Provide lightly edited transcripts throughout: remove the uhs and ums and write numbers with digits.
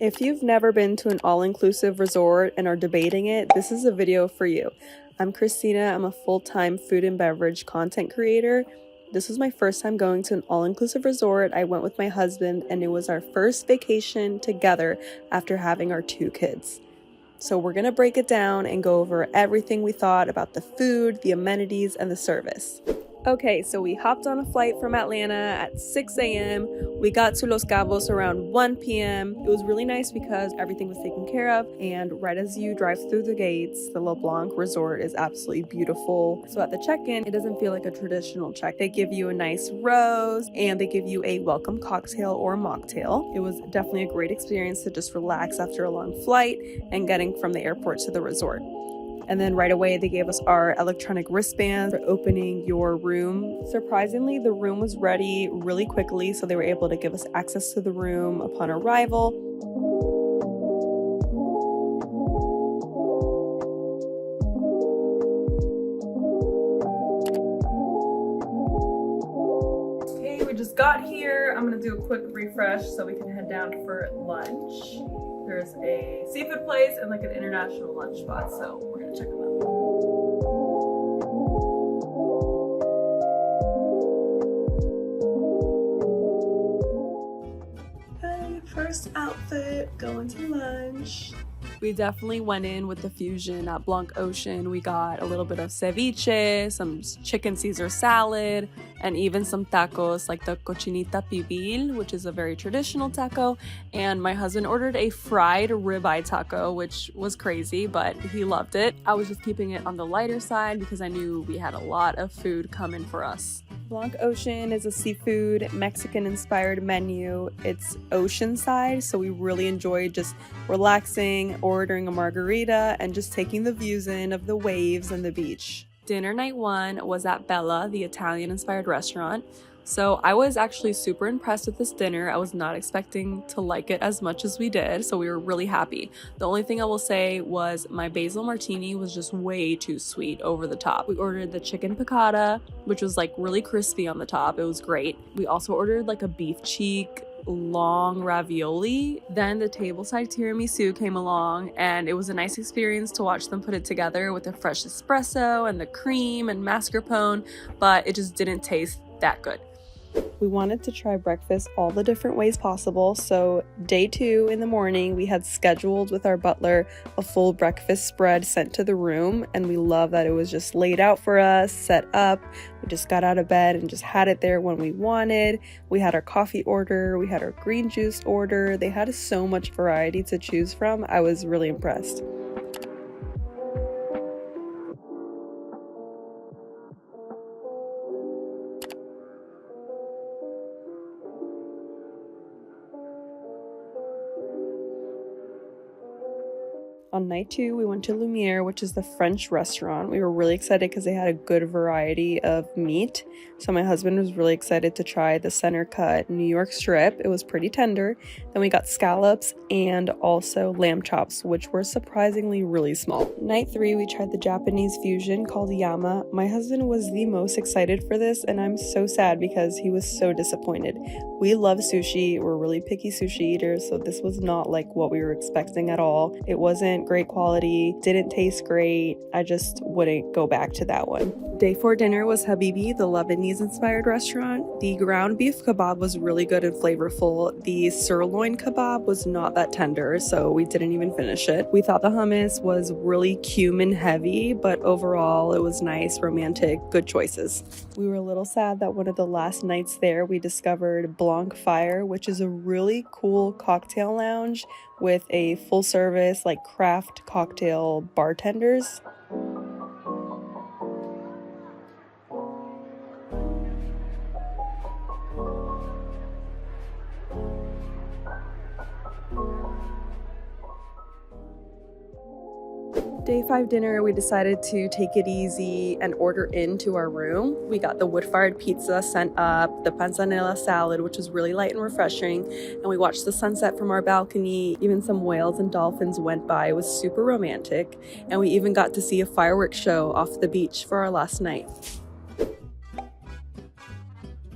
If you've never been to an all-inclusive resort and are debating it, this is a video for you. I'm Christina. I'm a full-time food and beverage content creator. This was my first time going to an all-inclusive resort. I went with my husband and it was our first vacation together after having our 2 kids. So we're going to break it down and go over everything we thought about the food, the amenities, and the service. Okay, so we hopped on a flight from Atlanta at 6 a.m. We got to Los Cabos around 1 p.m. It was really nice because everything was taken care of, and right as you drive through the gates, the Blanc resort is absolutely beautiful. So at the check-in, it doesn't feel like a traditional check. They give you a nice rose and they give you a welcome cocktail or mocktail. It was definitely a great experience to just relax after a long flight and getting from the airport to the resort. And then right away, they gave us our electronic wristbands for opening your room. Surprisingly, the room was ready really quickly, so they were able to give us access to the room upon arrival. Okay, we just got here. I'm gonna do a quick refresh so we can head down for lunch. There's a seafood place and like an international lunch spot, so we're gonna check them out. Hey, first outfit, going to lunch. We definitely went in with the fusion at Blanc Ocean. We got a little bit of ceviche, some chicken Caesar salad, and even some tacos like the cochinita pibil, which is a very traditional taco. And my husband ordered a fried ribeye taco, which was crazy, but he loved it. I was just keeping it on the lighter side because I knew we had a lot of food coming for us. Blanc Ocean is a seafood, Mexican-inspired menu. It's oceanside, so we really enjoyed just relaxing, ordering a margarita, and just taking the views in of the waves and the beach. Dinner night 1 was at Bella, the Italian-inspired restaurant. So I was actually super impressed with this dinner. I was not expecting to like it as much as we did, so we were really happy. The only thing I will say was my basil martini was just way too sweet, over the top. We ordered the chicken piccata, which was like really crispy on the top. It was great. We also ordered like a beef cheek long ravioli. Then the tableside tiramisu came along, and it was a nice experience to watch them put it together with the fresh espresso and the cream and mascarpone, but it just didn't taste that good. We wanted to try breakfast all the different ways possible, so day 2 in the morning we had scheduled with our butler a full breakfast spread sent to the room, and we love that it was just laid out for us, set up. We just got out of bed and just had it there when we wanted. We had our coffee order, we had our green juice order. They had so much variety to choose from. I was really impressed. On night 2, we went to Lumiere, which is the French restaurant. We were really excited because they had a good variety of meat. So my husband was really excited to try the center cut New York strip. It was pretty tender. Then we got scallops and also lamb chops, which were surprisingly really small. Night 3, we tried the Japanese fusion called Yama. My husband was the most excited for this, and I'm so sad because he was so disappointed. We love sushi. We're really picky sushi eaters, so this was not like what we were expecting at all. It wasn't great quality, didn't taste great. I just wouldn't go back to that one. Day 4 dinner was Habibi, the Lebanese-inspired restaurant. The ground beef kebab was really good and flavorful. The sirloin kebab was not that tender, so we didn't even finish it. We thought the hummus was really cumin heavy, but overall it was nice, romantic, good choices. We were a little sad that one of the last nights there we discovered Blanc Fire, which is a really cool cocktail lounge with a full service like craft cocktail bartenders. Day 5 dinner, we decided to take it easy and order into our room. We got the wood-fired pizza sent up, the panzanella salad, which was really light and refreshing, and we watched the sunset from our balcony. Even some whales and dolphins went by. It was super romantic, and we even got to see a fireworks show off the beach for our last night.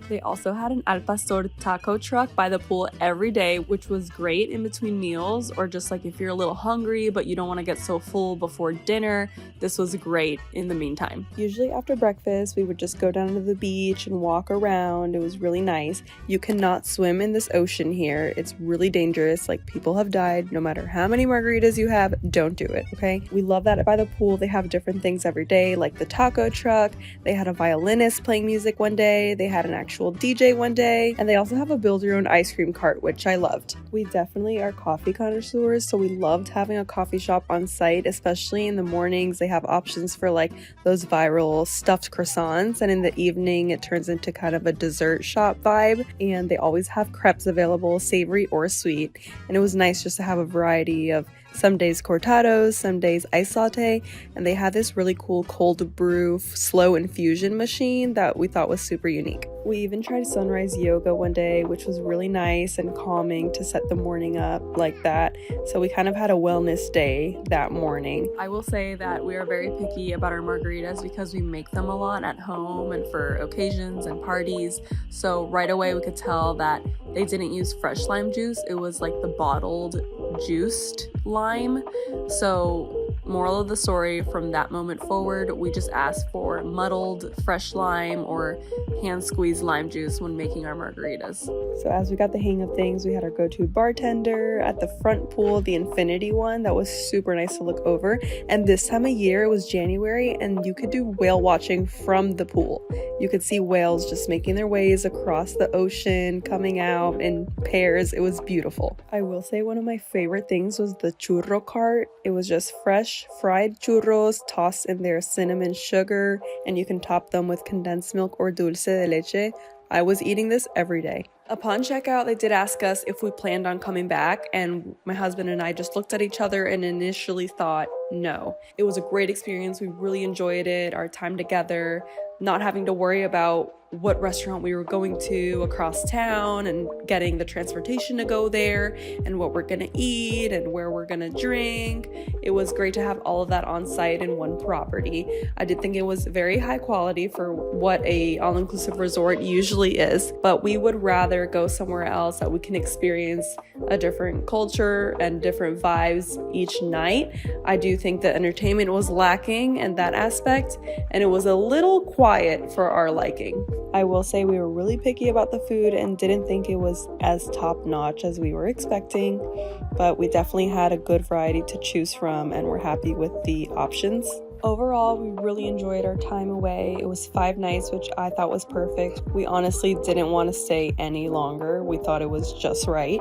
They also had an al pastor taco truck by the pool every day, which was great in between meals, or just like if you're a little hungry but you don't want to get so full before dinner. This was great in the meantime. Usually after breakfast, we would just go down to the beach and walk around. It was really nice. You cannot swim in this ocean here. It's really dangerous. Like, people have died. No matter how many margaritas you have, don't do it, okay? We love that by the pool they have different things every day, like the taco truck. They had a violinist playing music one day. They had an actual DJ one day, and they also have a build your own ice cream cart, which I loved. We definitely are coffee connoisseurs, so we loved having a coffee shop on site, especially in the mornings. They have options for like those viral stuffed croissants, and in the evening it turns into kind of a dessert shop vibe, and they always have crepes available, savory or sweet, and it was nice just to have a variety of some days cortados, some days ice latte, and they had this really cool cold brew slow infusion machine that we thought was super unique. We even tried sunrise yoga one day, which was really nice and calming to set the morning up like that. So we kind of had a wellness day that morning. I will say that we are very picky about our margaritas because we make them a lot at home and for occasions and parties. So right away we could tell that they didn't use fresh lime juice. It was like the bottled juiced lime. So moral of the story, from that moment forward, we just asked for muddled fresh lime or hand squeezed lime juice when making our margaritas. So as we got the hang of things, we had our go-to bartender at the front pool, the infinity one, that was super nice to look over. And this time of year, it was January, and you could do whale watching from the pool. You could see whales just making their ways across the ocean, coming out in pairs. It was beautiful. I will say one of my favorite things was the churro cart. It was just fresh fried churros tossed in their cinnamon sugar, and you can top them with condensed milk or dulce de leche. I was eating this every day. Upon checkout, they did ask us if we planned on coming back, and my husband and I just looked at each other and initially thought no. It was a great experience. We really enjoyed it, our time together, not having to worry about what restaurant we were going to across town and getting the transportation to go there and what we're gonna eat and where we're gonna drink. It was great to have all of that on site in one property. I did think it was very high quality for what a all-inclusive resort usually is, but we would rather go somewhere else that we can experience a different culture and different vibes each night. I do think the entertainment was lacking in that aspect, and it was a little quiet for our liking. I will say we were really picky about the food and didn't think it was as top-notch as we were expecting, but we definitely had a good variety to choose from and we're happy with the options. Overall, we really enjoyed our time away. It was 5 nights, which I thought was perfect. We honestly didn't want to stay any longer. We thought it was just right.